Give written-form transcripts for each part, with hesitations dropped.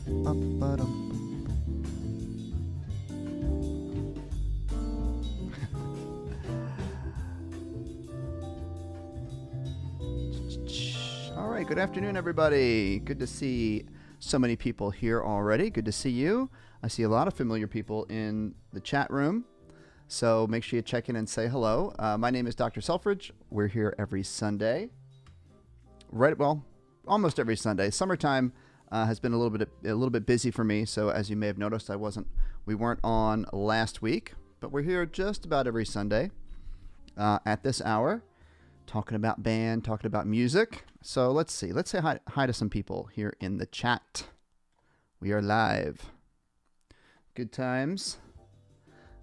All right, good afternoon, everybody. Good to see so many people here already. Good to see you. I see a lot of familiar people in the chat room, so make sure you check in and say hello. My name is Dr. Selfridge. We're here every Sunday. Almost every Sunday. Summertime has been a little bit busy for me, so as you may have noticed, we weren't on last week, but we're here just about every Sunday at this hour, talking about band, talking about music. So let's see. Let's say hi to some people here in the chat. We are live. Good times.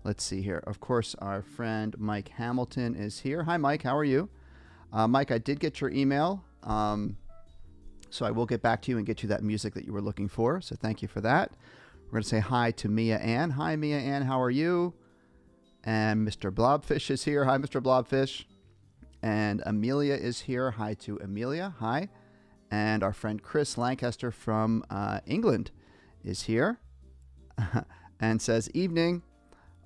Let's see here. Of course, our friend Mike Hamilton is here. Hi, Mike. How are you? Mike, I did get your email, so I will get back to you and get you that music that you were looking for. So thank you for that. We're going to say hi to Mia Ann. Hi, Mia Ann. How are you? And Mr. Blobfish is here. Hi, Mr. Blobfish. And Amelia is here. Hi to Amelia. Hi. And our friend Chris Lancaster from England is here and says evening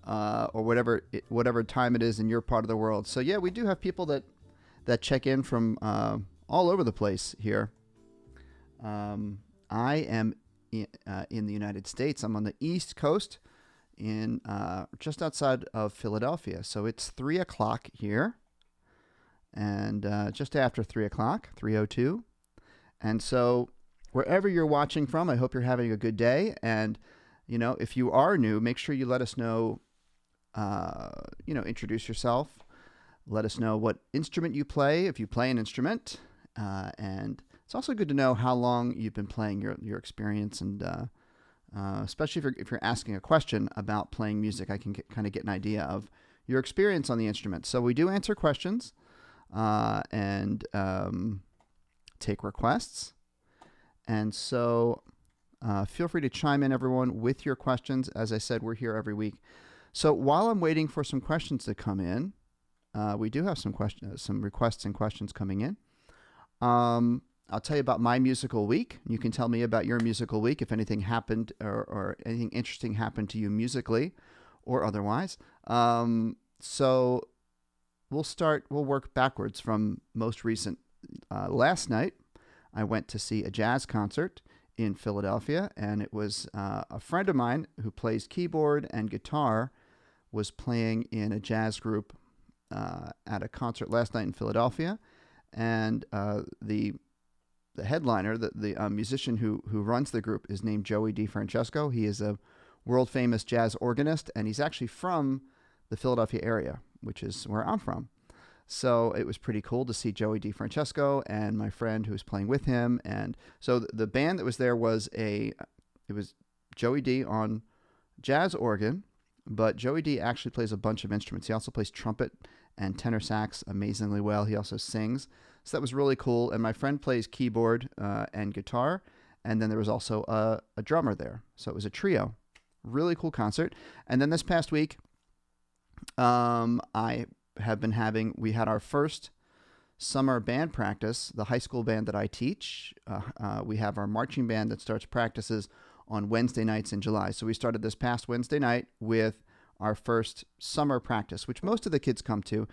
or whatever time it is in your part of the world. So yeah, we do have people that check in from all over the place here. I am in the United States. I'm on the East Coast in just outside of Philadelphia. So it's 3 o'clock here. And just after 3 o'clock, 3:02. And so wherever you're watching from, I hope you're having a good day. And, you know, if you are new, make sure you let us know, introduce yourself. Let us know what instrument you play, if you play an instrument. And it's also good to know how long you've been playing, your experience. And especially if you're asking a question about playing music, I can kind of get an idea of your experience on the instrument. So we do answer questions. And take requests. And so feel free to chime in, everyone, with your questions. As I said, we're here every week. So while I'm waiting for some questions to come in, we do have some requests and questions coming in. I'll tell you about my musical week. You can tell me about your musical week if anything happened or anything interesting happened to you musically or otherwise. So we'll work backwards from most recent. Last night, I went to see a jazz concert in Philadelphia, and it was a friend of mine who plays keyboard and guitar was playing in a jazz group at a concert last night in Philadelphia. And the headliner, the musician who runs the group, is named Joey DeFrancesco. He is a world-famous jazz organist, and he's actually from the Philadelphia area, which is where I'm from. So it was pretty cool to see Joey DeFrancesco and my friend who was playing with him. And so the band that was there was Joey D on jazz organ, but Joey D actually plays a bunch of instruments. He also plays trumpet and tenor sax amazingly well. He also sings. So that was really cool. And my friend plays keyboard and guitar. And then there was also a drummer there. So it was a trio. Really cool concert. And then this past week, we had our first summer band practice, the high school band that I teach. We have our marching band that starts practices on Wednesday nights in July. So we started this past Wednesday night with our first summer practice, which most of the kids come to.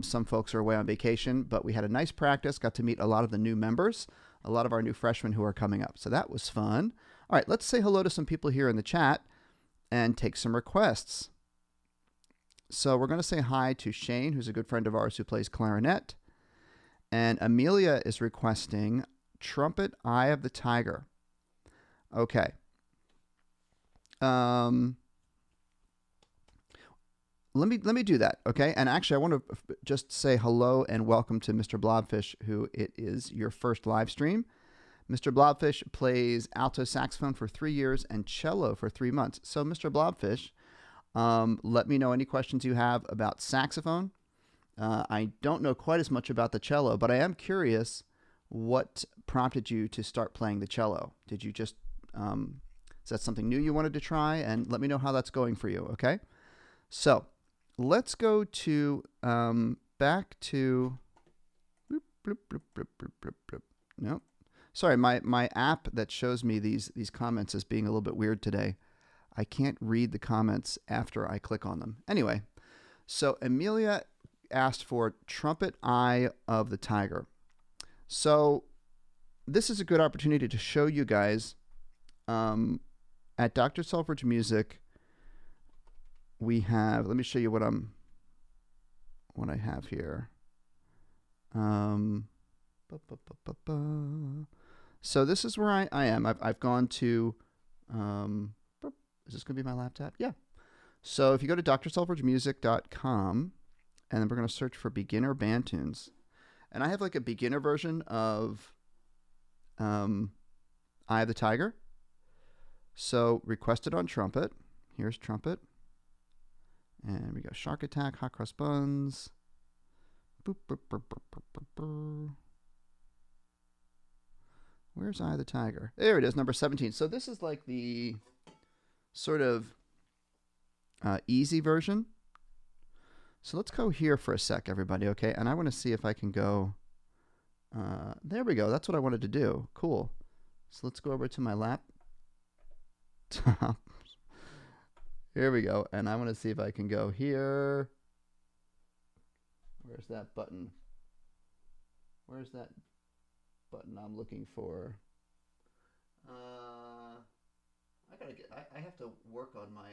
Some folks are away on vacation, but we had a nice practice, got to meet a lot of the new members, a lot of our new freshmen who are coming up. So that was fun. All right, let's say hello to some people here in the chat and take some requests. So we're going to say hi to Shane, who's a good friend of ours who plays clarinet. And Amelia is requesting Trumpet Eye of the Tiger. Okay. Let me do that, okay? And actually, I want to just say hello and welcome to Mr. Blobfish, who it is your first live stream. Mr. Blobfish plays alto saxophone for 3 years and cello for 3 months. So, Mr. Blobfish, let me know any questions you have about saxophone. I don't know quite as much about the cello, but I am curious what prompted you to start playing the cello. Did you just, is that something new you wanted to try? And let me know how that's going for you, okay? So let's go to, back to, no. Sorry, my app that shows me these comments is being a little bit weird today. I can't read the comments after I click on them. Anyway, so Amelia asked for Trumpet Eye of the Tiger. So this is a good opportunity to show you guys at Dr. Selfridge Music. We have, let me show you what I have here. So this is where I am. I've gone to, is this going to be my laptop? Yeah. So if you go to drselfridgemusic.com, and then we're going to search for beginner band tunes. And I have like a beginner version of Eye of the Tiger. So requested on trumpet. Here's trumpet. And we got Shark Attack, Hot Cross Buns. Boop, boop, boop, boop, boop, boop, boop. Where's Eye of the Tiger? There it is, number 17. So this is like the sort of easy version. So let's go here for a sec, everybody, okay? And I want to see if I can go... there we go. That's what I wanted to do. Cool. So let's go over to my laptop. Here we go. And I want to see if I can go here. Where's that button? Where's that button I'm looking for? I have to work on my...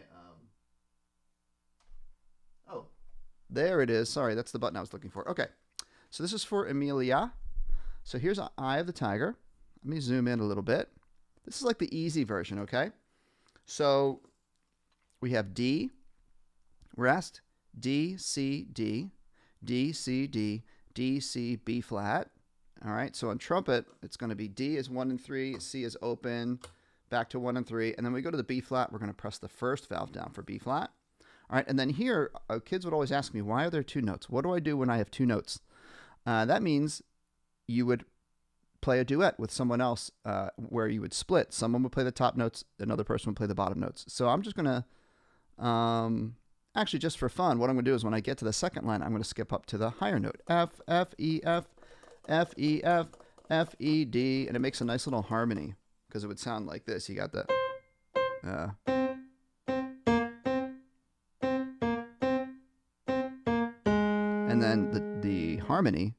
Oh, there it is. Sorry, that's the button I was looking for. Okay, so this is for Amelia. So here's Eye of the Tiger. Let me zoom in a little bit. This is like the easy version, okay? So we have D, rest, D, C, D, D, C, D, D, C, B flat. All right, so on trumpet, it's going to be D is 1 and 3, C is open, back to 1 and 3, and then we go to the B flat, we're going to press the first valve down for B flat. All right, and then here, kids would always ask me, why are there 2 notes? What do I do when I have 2 notes? That means you would play a duet with someone else where you would split. Someone would play the top notes, another person would play the bottom notes. So I'm just going to, actually just for fun, what I'm going to do is when I get to the second line, I'm going to skip up to the higher note. F, F, E, F, F, E, F, F, E, D, and it makes a nice little harmony because it would sound like this. You got the... and then the harmony.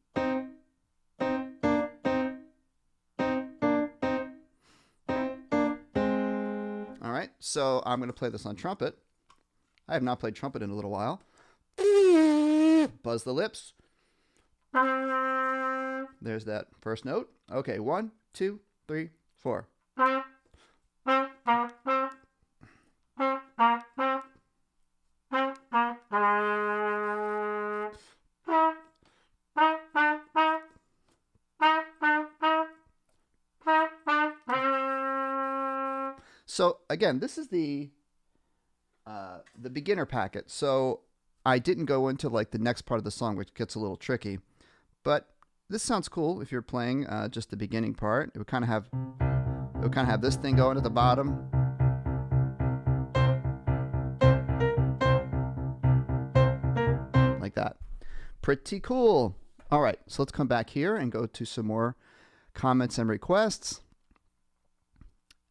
All right, so I'm going to play this on trumpet. I have not played trumpet in a little while. Buzz the lips. There's that first note. Okay, 1, 2, 3, 4. So again, this is the beginner packet. So I didn't go into like the next part of the song, which gets a little tricky, but this sounds cool if you're playing just the beginning part. It would kind of have this thing going at the bottom. Like that. Pretty cool. All right, so let's come back here and go to some more comments and requests.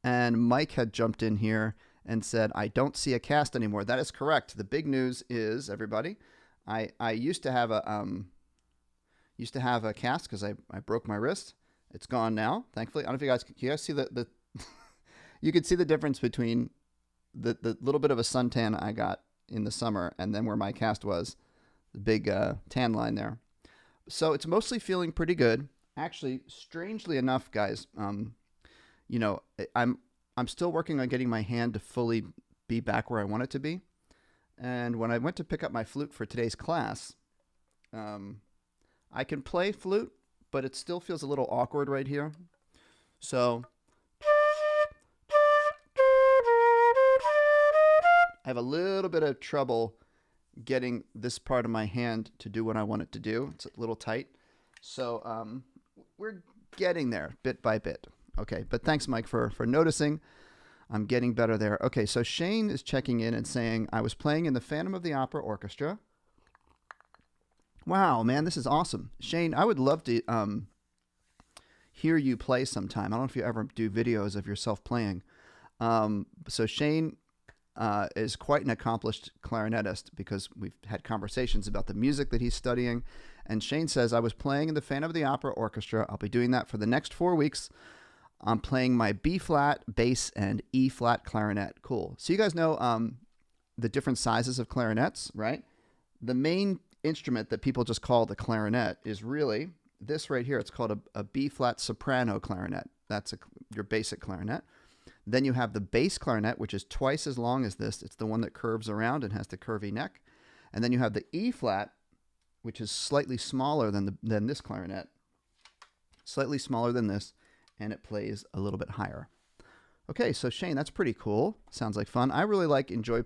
And Mike had jumped in here and said, I don't see a cast anymore. That is correct. The big news is, everybody, I used to have a cast because I broke my wrist. It's gone now, thankfully. I don't know if you guys see the you could see the difference between the little bit of a suntan I got in the summer and then where my cast was, the big tan line there. So it's mostly feeling pretty good. Actually, strangely enough, guys, you know, I'm still working on getting my hand to fully be back where I want it to be. And when I went to pick up my flute for today's class, I can play flute, but it still feels a little awkward right here. So I have a little bit of trouble getting this part of my hand to do what I want it to do. It's a little tight. So we're getting there bit by bit. Okay, but thanks, Mike, for noticing. I'm getting better there. Okay, so Shane is checking in and saying, I was playing in the Phantom of the Opera Orchestra. Wow, man, this is awesome. Shane, I would love to, hear you play sometime. I don't know if you ever do videos of yourself playing. So Shane is quite an accomplished clarinetist because we've had conversations about the music that he's studying. And Shane says, I was playing in the Phantom of the Opera Orchestra. I'll be doing that for the next 4 weeks. I'm playing my B flat, bass, and E flat clarinet. Cool. So you guys know the different sizes of clarinets, right? The main instrument that people just call the clarinet is really this right here. It's called a B flat soprano clarinet. That's your basic clarinet. Then you have the bass clarinet, which is twice as long as this. It's the one that curves around and has the curvy neck. And then you have the E flat, which is slightly smaller than this clarinet. Slightly smaller than this, and it plays a little bit higher. Okay, so Shane, that's pretty cool. Sounds like fun. I really enjoy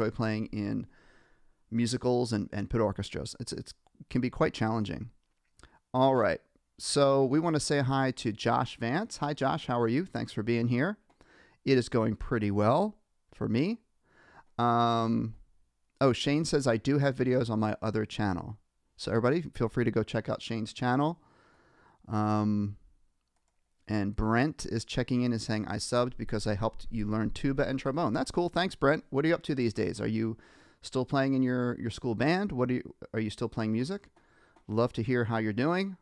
playing in musicals and pit orchestras. It can be quite challenging. All right. So we want to say hi to Josh Vance. Hi, Josh. How are you? Thanks for being here. It is going pretty well for me. Oh, Shane says I do have videos on my other channel. So everybody, feel free to go check out Shane's channel. And Brent is checking in and saying, I subbed because I helped you learn tuba and trombone. That's cool. Thanks, Brent. What are you up to these days? Are you still playing in your school band? Are you still playing music? Love to hear how you're doing.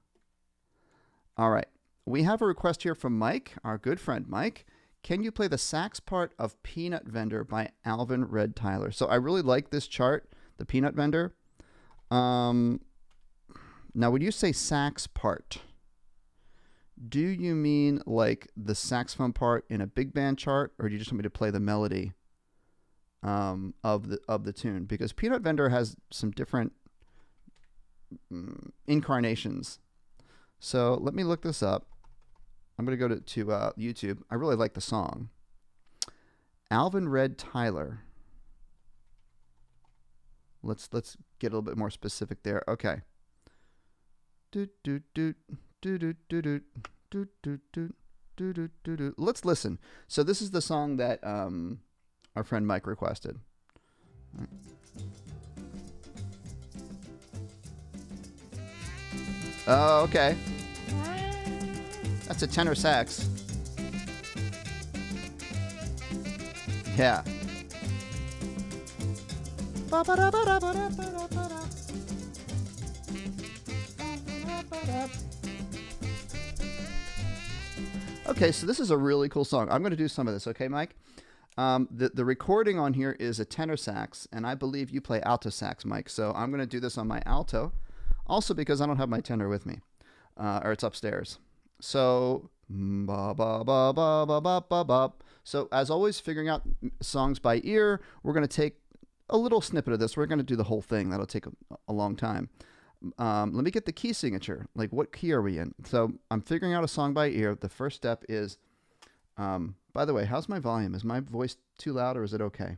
All right. We have a request here from Mike, our good friend Mike. Can you play the sax part of Peanut Vendor by Alvin Red Tyler? So I really like this chart, the Peanut Vendor. Now, when you say sax part, do you mean like the saxophone part in a big band chart, or do you just want me to play the melody of the tune? Because Peanut Vendor has some different incarnations. So let me look this up. I'm going to go to YouTube. I really like the song. Alvin Red Tyler. Let's get a little bit more specific there. Okay. Let's listen. So this is the song that our friend Mike requested. Oh, okay. That's a tenor sax. Yeah. Okay, so this is a really cool song. I'm going to do some of this, okay, Mike? The recording on here is a tenor sax, and I believe you play alto sax, Mike. So I'm going to do this on my alto, also because I don't have my tenor with me, or it's upstairs. So, ba ba ba ba ba ba ba ba. So as always, figuring out songs by ear, we're going to take a little snippet of this. We're going to do the whole thing. That'll take a long time. Let me get the key signature. Like, what key are we in? So I'm figuring out a song by ear. The first step is, by the way, how's my volume? Is my voice too loud or is it okay?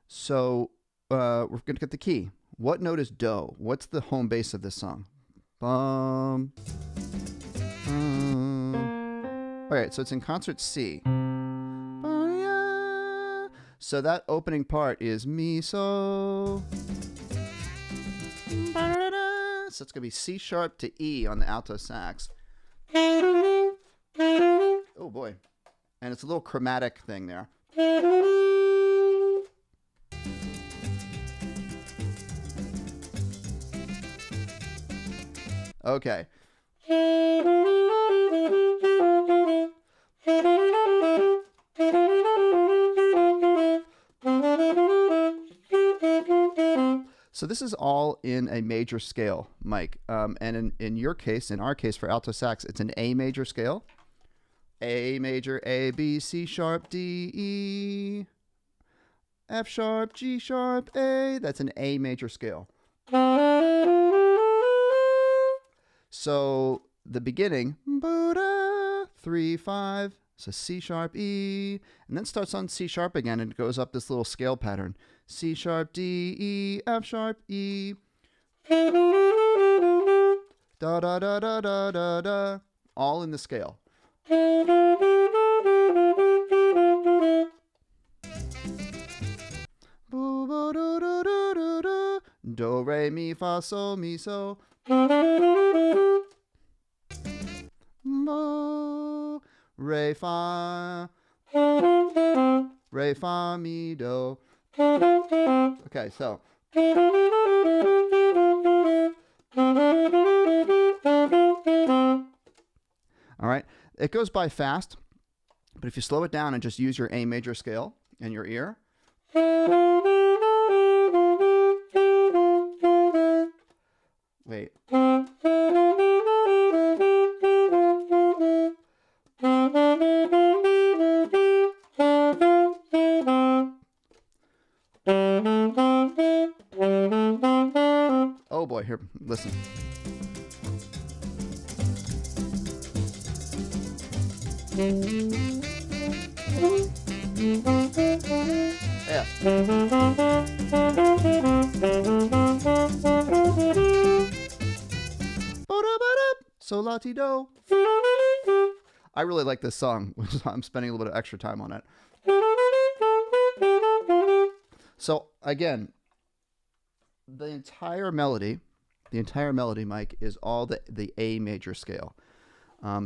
So we're going to get the key. What note is do? What's the home base of this song? All right, so it's in concert C. So that opening part is mi, so. So it's going to be C sharp to E on the alto sax. Oh, boy. And it's a little chromatic thing there. Okay. So this is all in a major scale, Mike. And in your case, in our case for alto sax, it's an A major scale. A major, A, B, C sharp, D, E, F sharp, G sharp, A. That's an A major scale. So the beginning, 3, 5, so C sharp, E, and then starts on C sharp again and it goes up this little scale pattern. C sharp, D, E, F sharp, E. Da da da da da da da. All in the scale. Do, re, mi, fa, sol, mi, so. Mo, re, fa, re, fa, mi, do. Okay, so. All right, it goes by fast, but if you slow it down and just use your A major scale in your ear. Wait. Oh boy, here, listen. Yeah. So la-ti-do. I really like this song, which is why I'm spending a little bit of extra time on it. So again, the entire melody, Mike, is all the A major scale.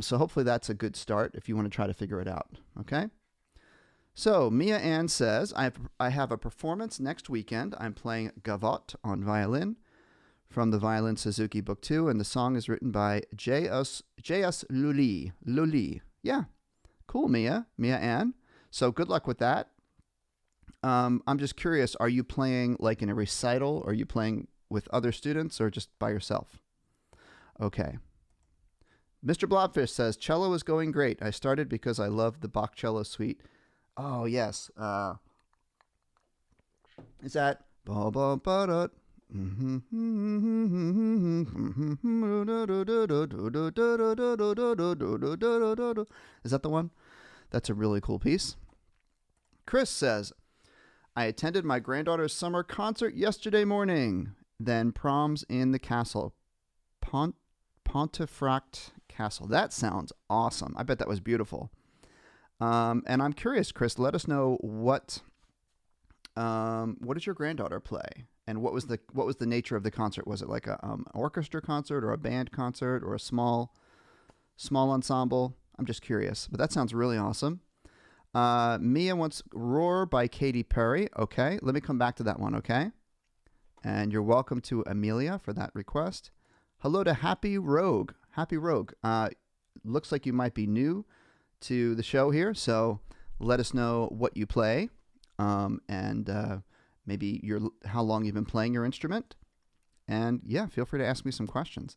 So hopefully that's a good start if you want to try to figure it out. Okay. So Mia Ann says, I have a performance next weekend. I'm playing Gavotte on violin from the Violin Suzuki Book 2, and the song is written by J.S. Joelee. Yeah, cool, Mia Ann. So good luck with that. I'm just curious, are you playing like in a recital, or are you playing with other students, or just by yourself? Okay. Mr. Blobfish says, cello is going great. I started because I love the Bach cello suite. Oh, yes. Is that... Is that the one? That's a really cool piece. Chris says, I attended my granddaughter's summer concert yesterday morning. Then proms in the castle. Pontefract Castle. That sounds awesome. I bet that was beautiful. And I'm curious, Chris, let us know what does your granddaughter play? And what was the nature of the concert? Was it like a orchestra concert or a band concert or a small ensemble? I'm just curious, but that sounds really awesome. Mia wants Roar by Katy Perry. Okay, let me come back to that one, okay? And you're welcome to Amelia for that request. Hello to Happy Rogue. Happy Rogue. Looks like you might be new to the show here, so let us know what you play, and maybe how long you've been playing your instrument. And yeah, feel free to ask me some questions.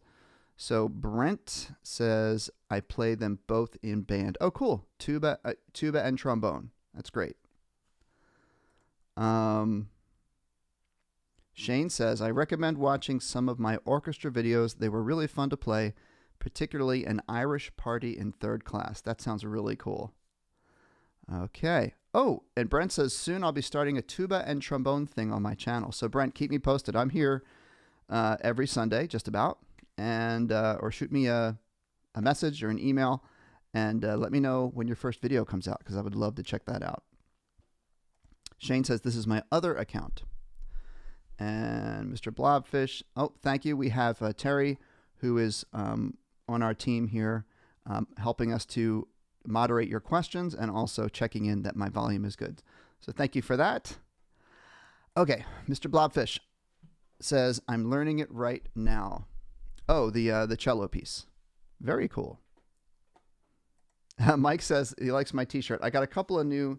So Brent says, I play them both in band. Oh, cool. Tuba and trombone. That's great. Shane says, I recommend watching some of my orchestra videos. They were really fun to play, particularly an Irish party in third class. That sounds really cool. Okay. Oh, and Brent says, soon I'll be starting a tuba and trombone thing on my channel. So Brent, keep me posted. I'm here every Sunday, just about. And or shoot me a message or an email, and let me know when your first video comes out, because I would love to check that out. Shane says, this is my other account. And Mr. Blobfish, oh, thank you. We have Terry, who is on our team here, helping us to moderate your questions and also checking in that my volume is good. So thank you for that. Okay, Mr. Blobfish says, I'm learning it right now. Oh, the cello piece. Very cool. Mike says he likes my t-shirt. I got a couple of new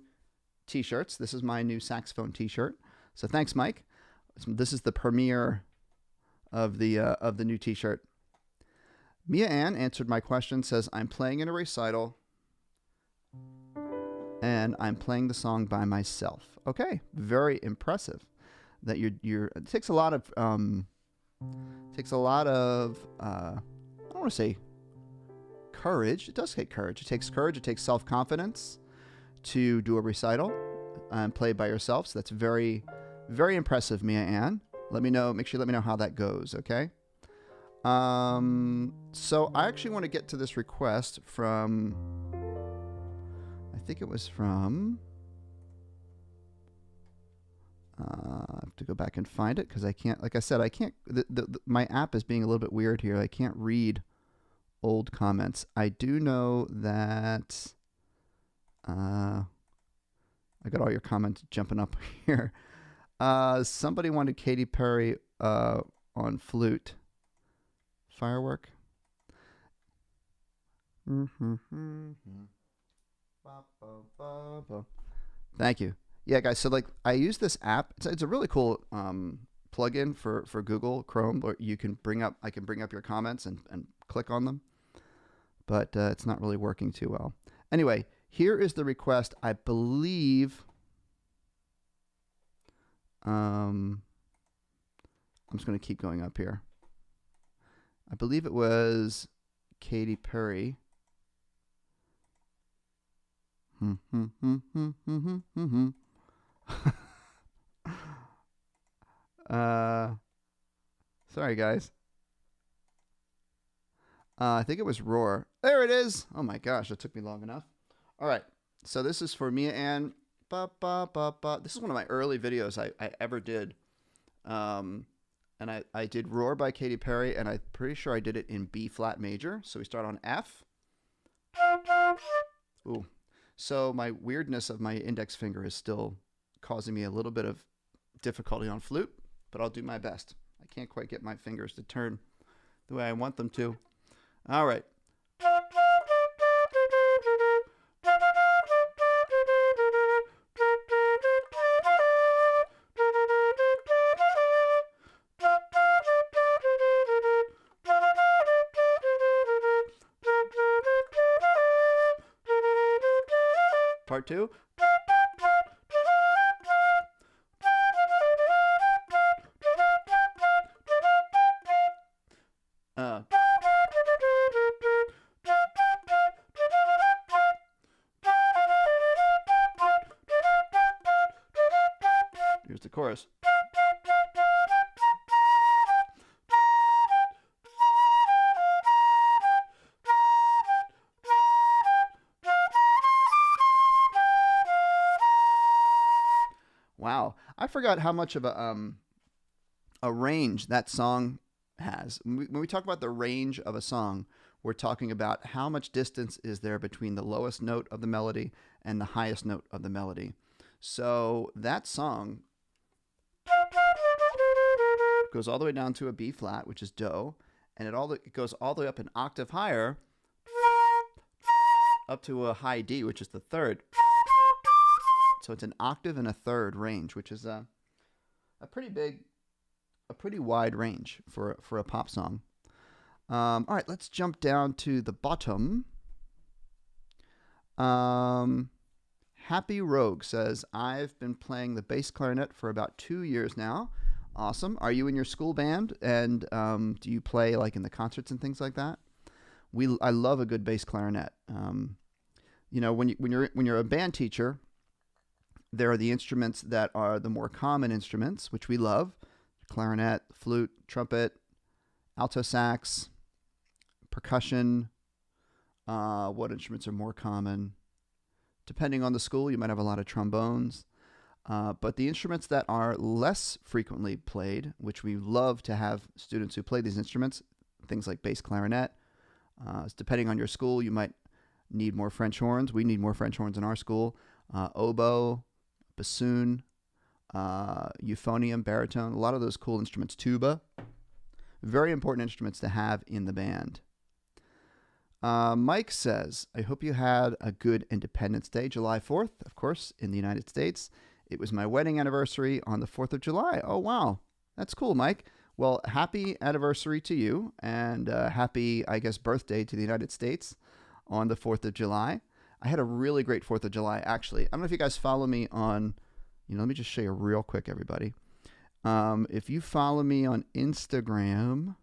t-shirts. This is my new saxophone t-shirt. So thanks, Mike. This is the premiere of the new t-shirt. Mia Ann answered my question, says, I'm playing in a recital and I'm playing the song by myself. Okay, very impressive. That it takes a lot of I don't want to say courage. It does take courage. It takes courage. It takes self-confidence to do a recital and play by yourself. So that's very, very impressive, Mia Ann. Make sure you let me know how that goes, okay? So I actually want to get to this request from, I think it was from, I have to go back and find it because I can't, like I said, I can't, my app is being a little bit weird here. I can't read old comments. I do know that I got all your comments jumping up here. Somebody wanted Katy Perry on flute. Firework. Thank you. Yeah, guys. So like, I use this app. It's a really cool plugin for Google Chrome, where you can bring up. I can bring up your comments and click on them, but it's not really working too well. Anyway, here is the request. I believe. I'm just going to keep going up here. I believe it was Katy Perry. Sorry, guys. I think it was Roar. There it is. Oh my gosh, it took me long enough. All right, so this is for Mia Ann. This is one of my early videos I ever did. And I did Roar by Katy Perry, and I'm pretty sure I did it in B flat major. So we start on F. Ooh. So my weirdness of my index finger is still causing me a little bit of difficulty on flute, but I'll do my best. I can't quite get my fingers to turn the way I want them to. All right. Part two. Here's the chorus. Wow, I forgot how much of a range that song has. When we talk about the range of a song, we're talking about how much distance is there between the lowest note of the melody and the highest note of the melody. So that song goes all the way down to a B flat, which is Do, and it goes all the way up an octave higher, up to a high D, which is the third. So it's an octave and a third range, which is a pretty wide range for a pop song. All right, let's jump down to the bottom. Happy Rogue says, I've been playing the bass clarinet for about 2 years now. Awesome. Are you in your school band? And do you play like in the concerts and things like that? I love a good bass clarinet. You know, when you're a band teacher, there are the instruments that are the more common instruments, which we love: clarinet, flute, trumpet, alto sax, percussion. What instruments are more common? Depending on the school, you might have a lot of trombones. But the instruments that are less frequently played, which we love to have students who play these instruments, things like bass clarinet. Depending on your school, you might need more French horns. We need more French horns in our school. Oboe, bassoon, euphonium, baritone, a lot of those cool instruments. Tuba, very important instruments to have in the band. Mike says, I hope you had a good Independence Day, July 4th, of course, in the United States. It was my wedding anniversary on the 4th of July. Oh, wow. That's cool, Mike. Well, happy anniversary to you, and happy, I guess, birthday to the United States on the 4th of July. I had a really great 4th of July, actually. I don't know if you guys follow me on, let me just show you real quick, everybody. If you follow me on Instagram,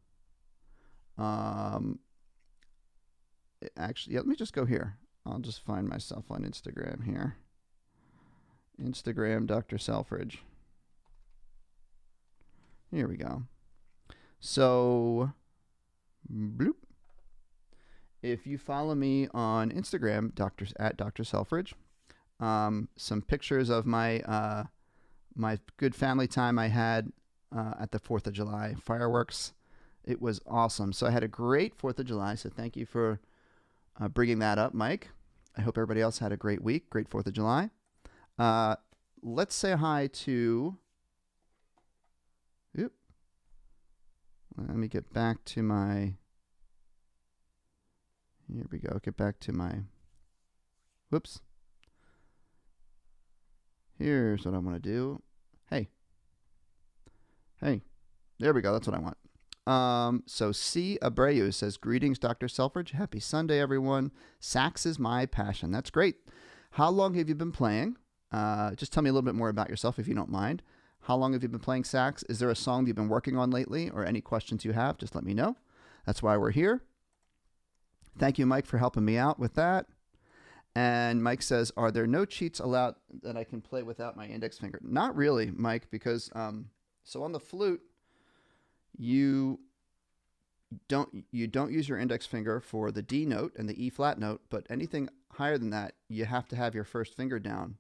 actually, let me just go here. I'll just find myself on Instagram here. Instagram, Dr. Selfridge. Here we go. So, bloop. If you follow me on Instagram, at Dr. Selfridge, some pictures of my my good family time I had at the 4th of July fireworks. It was awesome. So I had a great 4th of July. So thank you for bringing that up, Mike. I hope everybody else had a great week. Great 4th of July. Let's say hi to... Oop. Let me get back to my... Here we go. Get back to my... Whoops. Here's what I want to do. Hey. Hey. There we go. That's what I want. So C. Abreu says, greetings, Dr. Selfridge. Happy Sunday, everyone. Sax is my passion. That's great. How long have you been playing? Just tell me a little bit more about yourself, if you don't mind. How long have you been playing sax? Is there a song that you've been working on lately, or any questions you have? Just let me know. That's why we're here. Thank you, Mike, for helping me out with that. And Mike says, are there no cheats allowed that I can play without my index finger? Not really, Mike, because so on the flute, you don't use your index finger for the D note and the E flat note, but anything higher than that, you have to have your first finger down.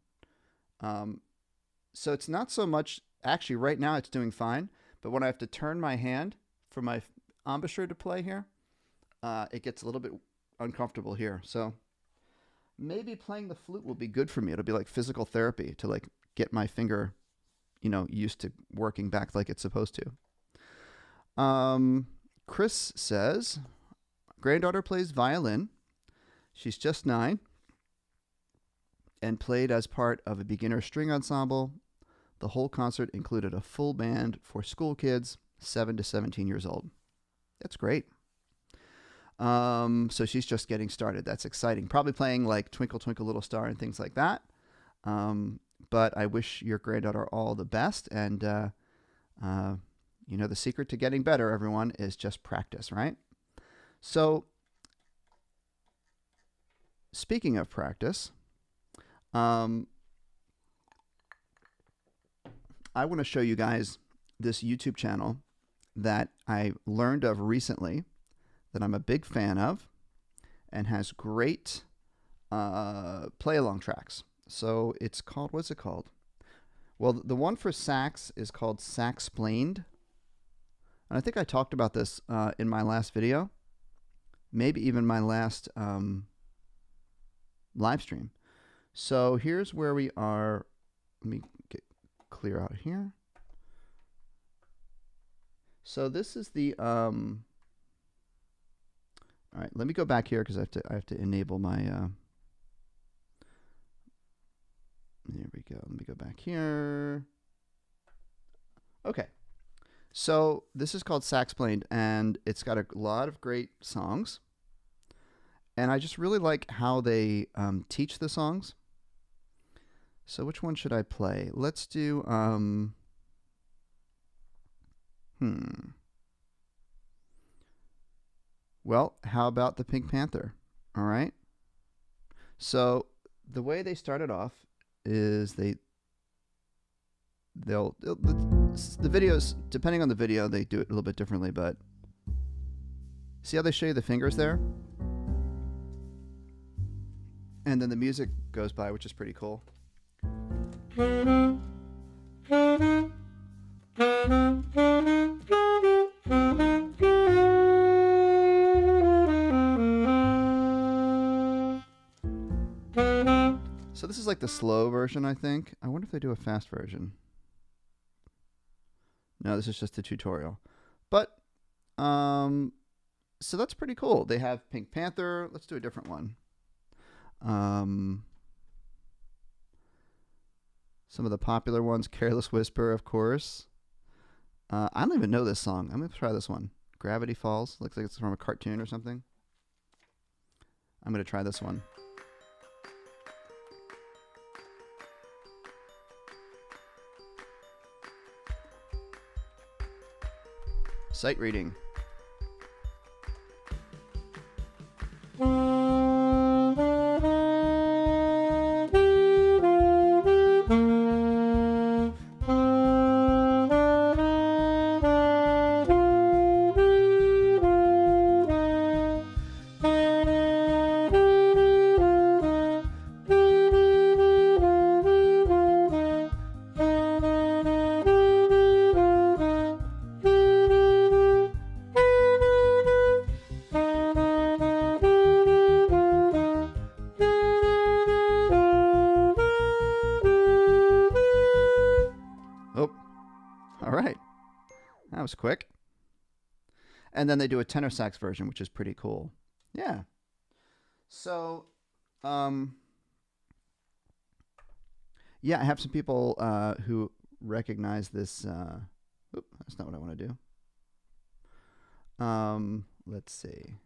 So it's not so much, actually right now it's doing fine, but when I have to turn my hand for my embouchure to play here, it gets a little bit uncomfortable here. So maybe playing the flute will be good for me. It'll be like physical therapy to like get my finger, used to working back like it's supposed to. Chris says, granddaughter plays violin. She's just 9 and played as part of a beginner string ensemble. The whole concert included a full band for school kids, 7 to 17 years old. That's great. So she's just getting started. That's exciting. Probably playing like Twinkle Twinkle Little Star and things like that. But I wish your granddaughter all the best. And, the secret to getting better, everyone, is just practice, right? So speaking of practice, I want to show you guys this YouTube channel that I learned of recently, that I'm a big fan of, and has great play-along tracks. So it's called, what's it called? Well, the one for sax is called Saxplained. And I think I talked about this in my last video, maybe even my last live stream. So here's where we are. Let me get clear out here. So this is the all right, let me go back here because I have to enable my there we go. Let me go back here. Okay. So this is called Saxplained, and it's got a lot of great songs. And I just really like how they teach the songs. So which one should I play? Let's do Well, how about the Pink Panther? All right. So the way they started off is the videos, depending on the video, they do it a little bit differently, but see how they show you the fingers there? And then the music goes by, which is pretty cool. So this is like the slow version, I think. I wonder if they do a fast version. No, this is just a tutorial. But, so that's pretty cool. They have Pink Panther. Let's do a different one. Some of the popular ones, Careless Whisper, of course. I don't even know this song. I'm going to try this one. Gravity Falls. Looks like it's from a cartoon or something. I'm going to try this one. Sight reading. was quick. And then they do a tenor sax version, which is pretty cool. Yeah. So, yeah, I have some people who recognize this. Oop, that's not what I want to do. Let's see.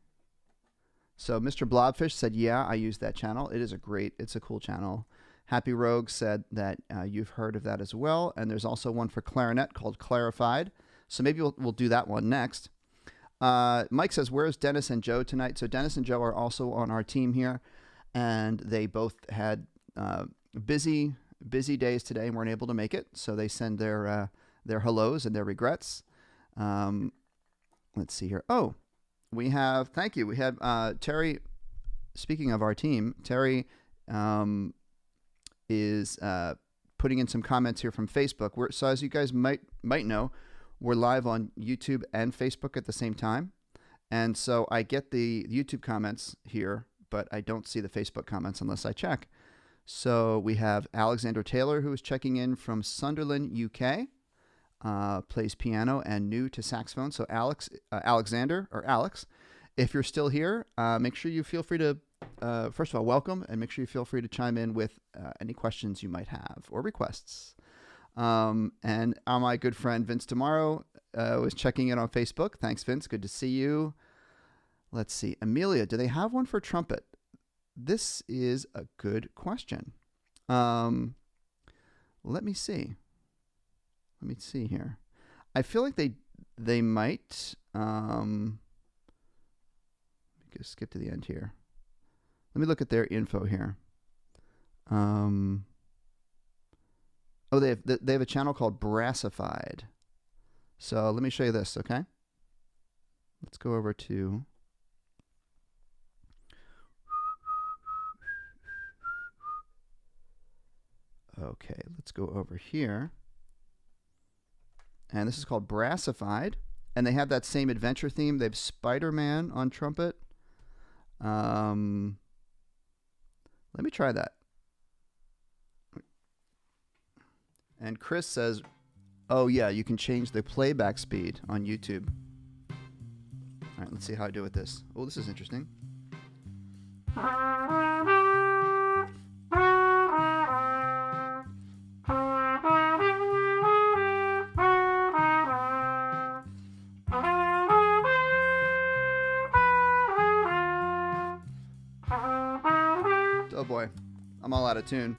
So Mr. Blobfish said, yeah, I use that channel. It's a cool channel. Happy Rogue said that you've heard of that as well. And there's also one for clarinet called Clarified. So maybe we'll do that one next. Mike says, where's Dennis and Joe tonight? So Dennis and Joe are also on our team here. And they both had busy days today and weren't able to make it. So they send their hellos and their regrets. Let's see here. Oh, thank you. We have Terry, speaking of our team, Terry is putting in some comments here from Facebook. So as you guys might know, we're live on YouTube and Facebook at the same time. And so I get the YouTube comments here, but I don't see the Facebook comments unless I check. So we have Alexander Taylor, who is checking in from Sunderland, UK. Plays piano and new to saxophone. So Alexander, if you're still here, make sure you feel free to, first of all, welcome, and make sure you feel free to chime in with any questions you might have or requests. And my good friend Vince Tomorrow was checking in on Facebook. Thanks, Vince. Good to see you. Let's see. Amelia, do they have one for trumpet? This is a good question. Let me see. Let me see here. I feel like they might. Just skip to the end here. Let me look at their info here. Oh, they have a channel called Brassified. So let me show you this, okay? Let's go over to. Okay, let's go over here. And this is called Brassified. And they have that same adventure theme. They have Spider-Man on trumpet. Let me try that. And Chris says, oh, yeah, you can change the playback speed on YouTube. All right, let's see how I do with this. Oh, this is interesting. Oh boy, I'm all out of tune.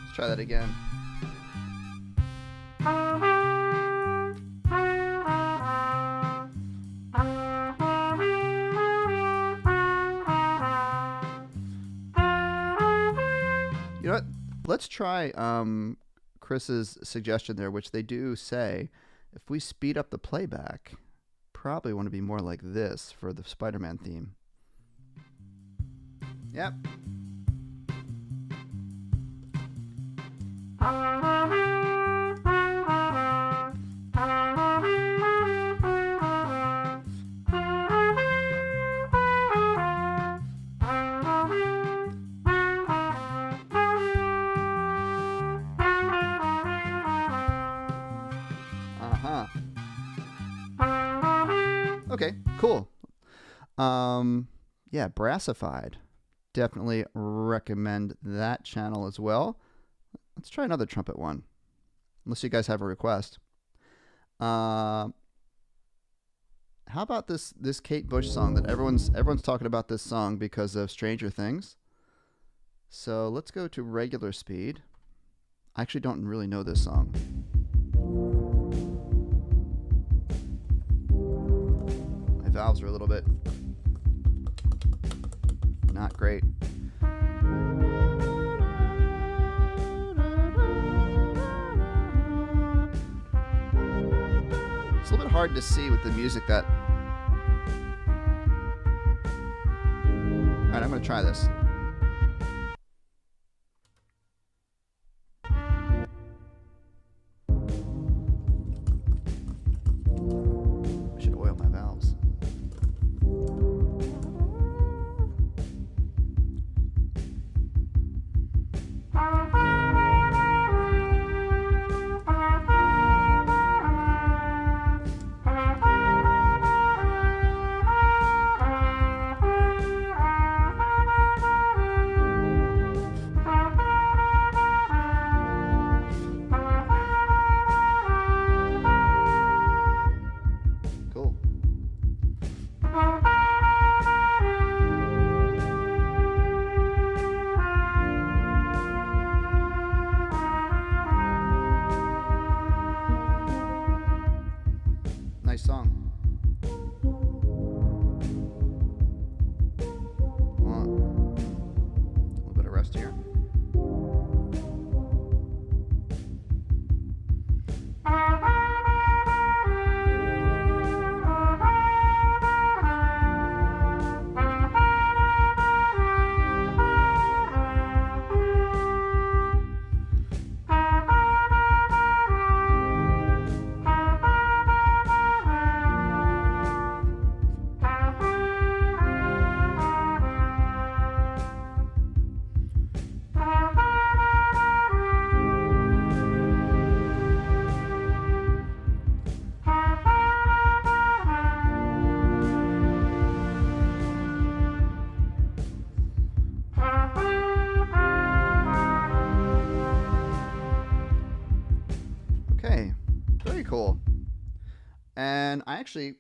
Let's try that again. You know what? Let's try Chris's suggestion there, which they do say, if we speed up the playback, probably want to be more like this for the Spider-Man theme. Yep. Okay, cool. Yeah, Brassified. Definitely recommend that channel as well. Let's try another trumpet one, unless you guys have a request. How about this Kate Bush song that everyone's talking about this song because of Stranger Things? So let's go to regular speed. I actually don't really know this song. My valves are a little bit not great. It's a little bit hard to see with the music that... Alright, I'm going to try this. I should oil my valves. song. A little bit of rest here. And I actually,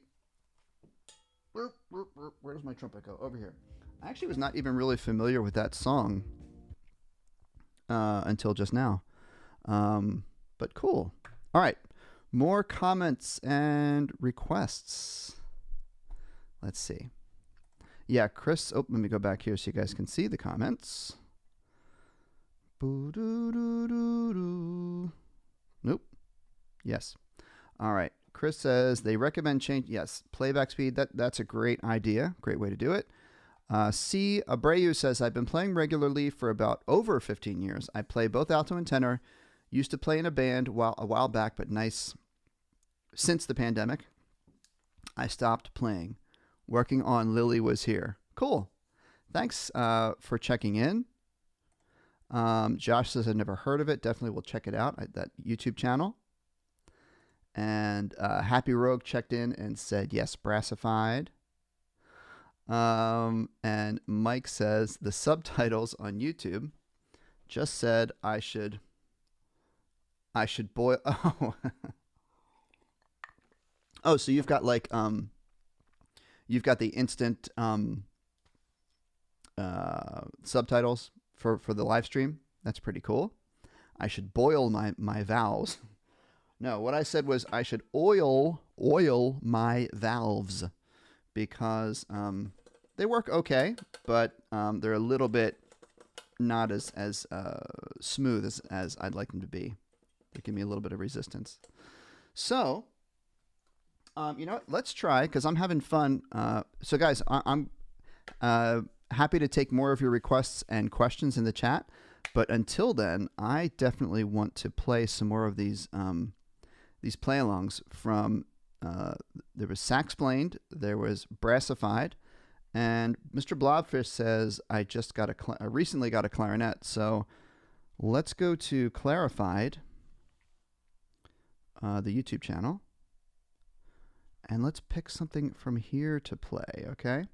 where does my trumpet go? Over here. I actually was not even really familiar with that song until just now. But cool. All right. More comments and requests. Let's see. Yeah, Chris. Oh, let me go back here so you guys can see the comments. Nope. Yes. All right. Chris says they recommend change. Yes, playback speed. That's a great idea. Great way to do it. C. Abreu says I've been playing regularly for about over 15 years. I play both alto and tenor. Used to play in a band a while back, but nice. Since the pandemic, I stopped playing. Working on Lily Was Here. Cool. Thanks for checking in. Josh says I've never heard of it. Definitely will check it out at that YouTube channel. And Happy Rogue checked in and said, yes, brassified. And Mike says the subtitles on YouTube just said I should boil. Oh, oh, so you've got like you've got the instant subtitles for the live stream. That's pretty cool. I should boil my vowels. No, what I said was I should oil my valves because they work okay, but they're a little bit not as smooth as I'd like them to be. They give me a little bit of resistance. So, you know what? Let's try because I'm having fun. So, guys, I'm happy to take more of your requests and questions in the chat. But until then, I definitely want to play some more of these play-alongs from, there was Saxplained, there was Brassified, and Mr. Blobfish says, I recently got a clarinet, so let's go to Clarified, the YouTube channel, and let's pick something from here to play, okay?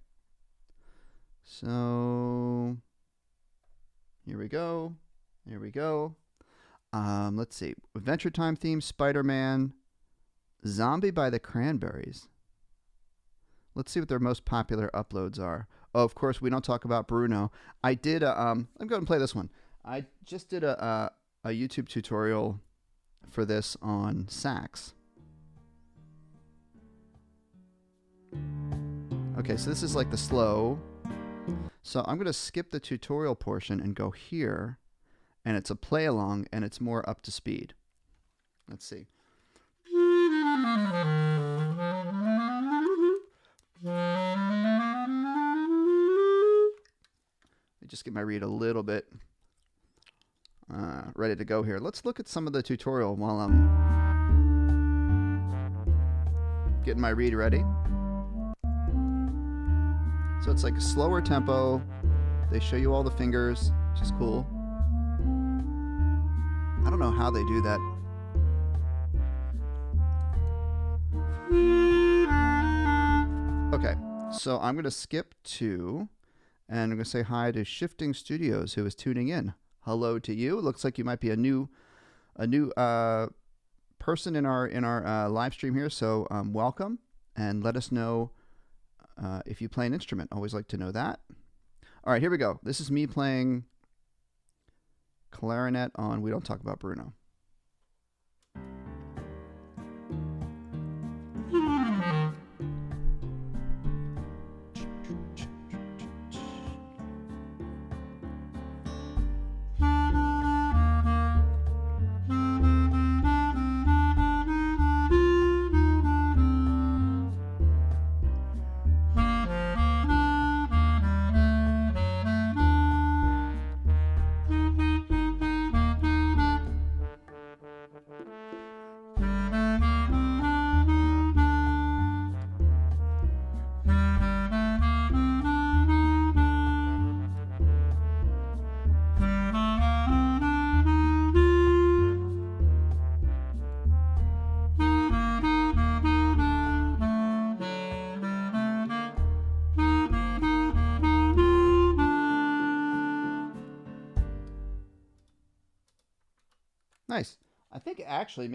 So, here we go, here we go. Let's see. Adventure Time theme, Spider-Man, Zombie by the Cranberries. Let's see what their most popular uploads are. Oh, of course, we don't talk about Bruno. I did, I'm going to play this one. I just did a YouTube tutorial for this on sax. Okay, so this is like the slow. So I'm going to skip the tutorial portion and go here. And it's a play along, and it's more up to speed. Let's see. Let me just get my reed a little bit ready to go here. Let's look at some of the tutorial while I'm getting my reed ready. So it's like a slower tempo. They show you all the fingers, which is cool. I don't know how they do that. Okay, so I'm going to skip to, and I'm going to say hi to Shifting Studios, who is tuning in. Hello to you. It looks like you might be a new person in our live stream here. So welcome, and let us know if you play an instrument. Always like to know that. All right, here we go. This is me playing clarinet on We Don't Talk About Bruno. actually,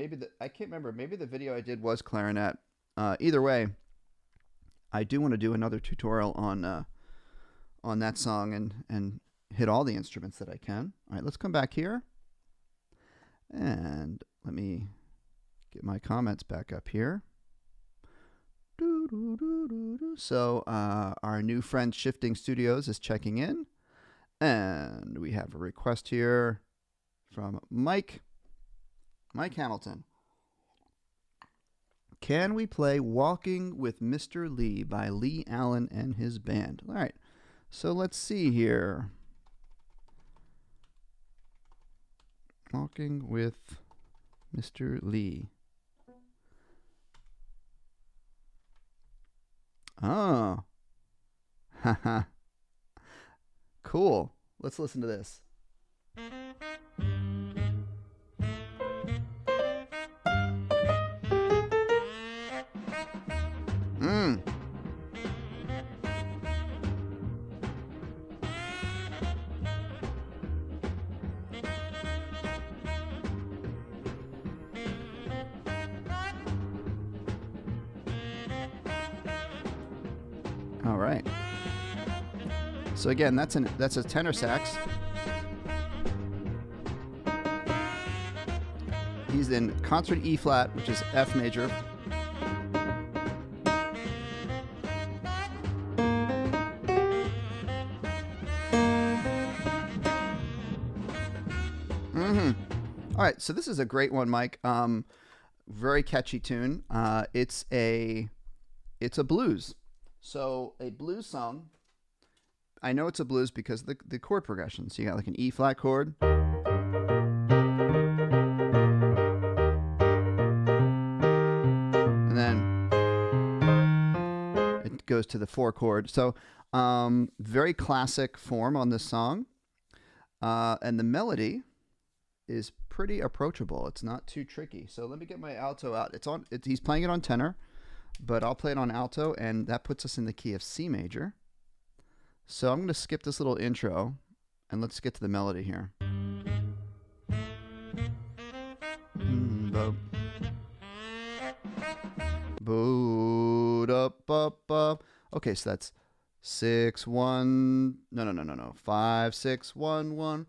I can't remember. Maybe the video I did was clarinet. Either way, I do want to do another tutorial on that song and hit all the instruments that I can. All right, let's come back here. And let me get my comments back up here. So our new friend Shifting Studios is checking in. And we have a request here from Mike Hamilton. Can we play Walking with Mr. Lee by Lee Allen and his band? All right, so let's see here. Walking with Mr. Lee. Oh. Haha. Cool. Let's listen to this. All right. So again, that's a tenor sax. He's in concert E flat, which is F major. All right, so this is a great one, Mike. Very catchy tune. It's a blues. So a blues song. I know it's a blues because the chord progression. So you got like an E flat chord. And then it goes to the 4 chord. So very classic form on this song. And the melody is pretty approachable. It's not too tricky. So let me get my alto out. He's playing it on tenor, but I'll play it on alto, and that puts us in the key of C major. So I'm going to skip this little intro, and let's get to the melody here. Okay, so that's 6 1. No. 5 6 1 1.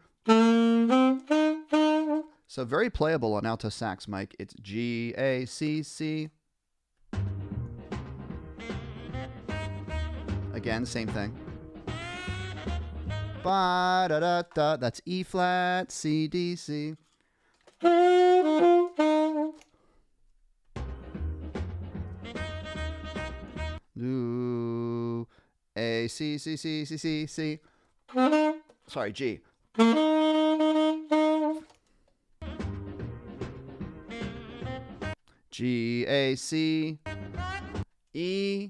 So very playable on alto sax, Mike. It's G A C C. Again, same thing. Ba da da da. That's E flat, C D C. Do A C C C C C C. Sorry, G. G A C E.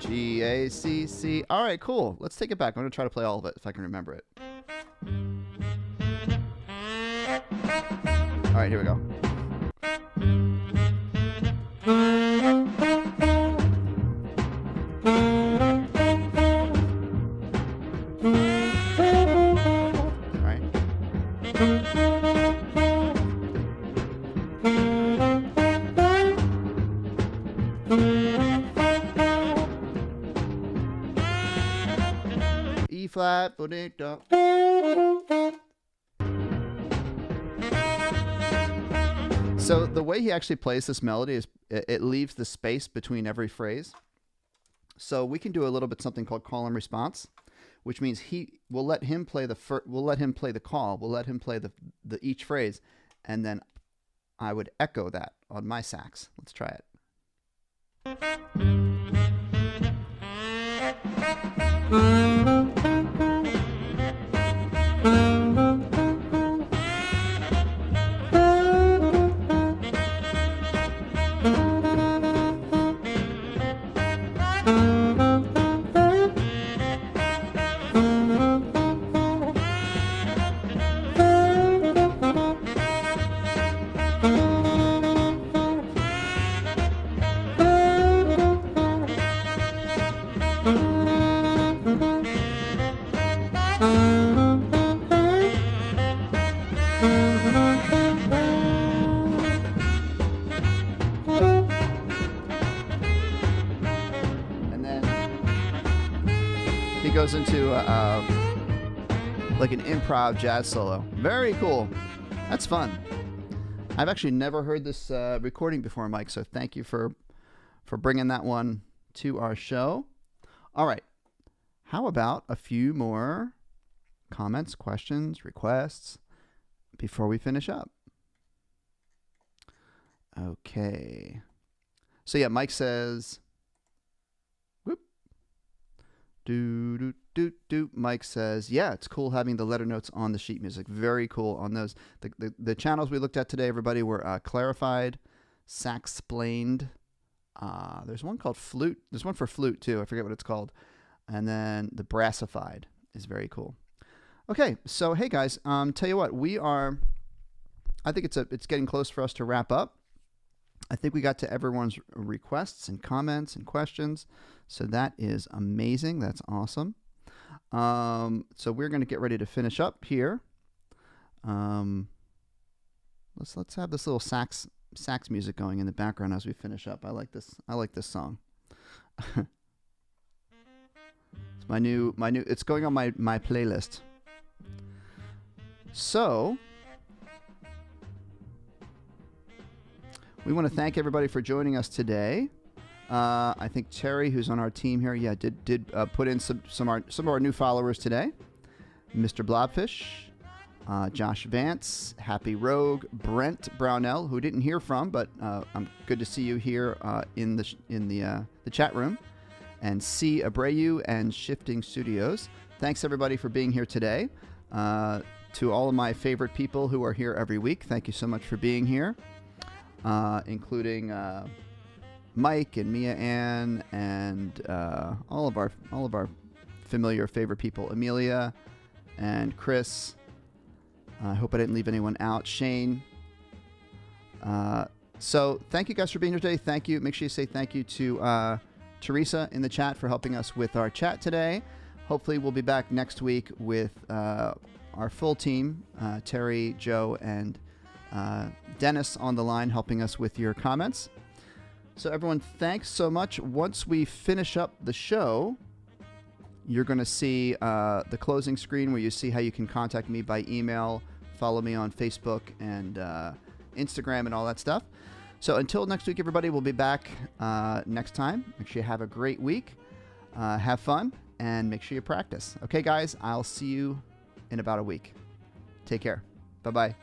G A C C. All right, cool. Let's take it back. I'm going to try to play all of it if I can remember it. All right, here we go. E flat, so the way he actually plays this melody is it leaves the space between every phrase. So we can do a little bit something called call and response, which means we'll let him play the call, we'll let him play the each phrase, and then I would echo that on my sax. Let's try it. goes into like an improv jazz solo. Very cool. That's fun. I've actually never heard this recording before, Mike, so thank you for bringing that one to our show. All right. How about a few more comments, questions, requests before we finish up? Okay. So yeah, Mike says, whoop, Mike says, yeah, it's cool having the letter notes on the sheet music. Very cool on those. The channels we looked at today, everybody, were Clarified, Saxplained. There's one called Flute. There's one for Flute too. I forget what it's called. And then the Brassified is very cool. Okay, so hey guys, tell you what, I think it's getting close for us to wrap up. I think we got to everyone's requests and comments and questions, so that is amazing. That's awesome. So we're going to get ready to finish up here. Let's have this little sax music going in the background as we finish up. I like this song. It's my new. It's going on my playlist. So we want to thank everybody for joining us today. I think Terry, who's on our team here, did put in some of our new followers today. Mr. Blobfish, Josh Vance, Happy Rogue, Brent Brownell, who didn't hear from, but I'm good to see you here in the chat room, and C. Abreu and Shifting Studios. Thanks everybody for being here today. To all of my favorite people who are here every week, thank you so much for being here, including Mike and Mia Ann and all of our familiar favorite people, Amelia and Chris. I hope I didn't leave anyone out. Shane. So thank you guys for being here today. Thank you. Make sure you say thank you to Teresa in the chat for helping us with our chat today. Hopefully we'll be back next week with our full team, Terry, Joe, and Dennis on the line helping us with your comments. So everyone, thanks so much. Once we finish up the show, you're going to see the closing screen where you see how you can contact me by email, follow me on Facebook and Instagram and all that stuff. So until next week, everybody, we'll be back next time. Make sure you have a great week. Have fun and make sure you practice. Okay, guys, I'll see you in about a week. Take care. Bye-bye.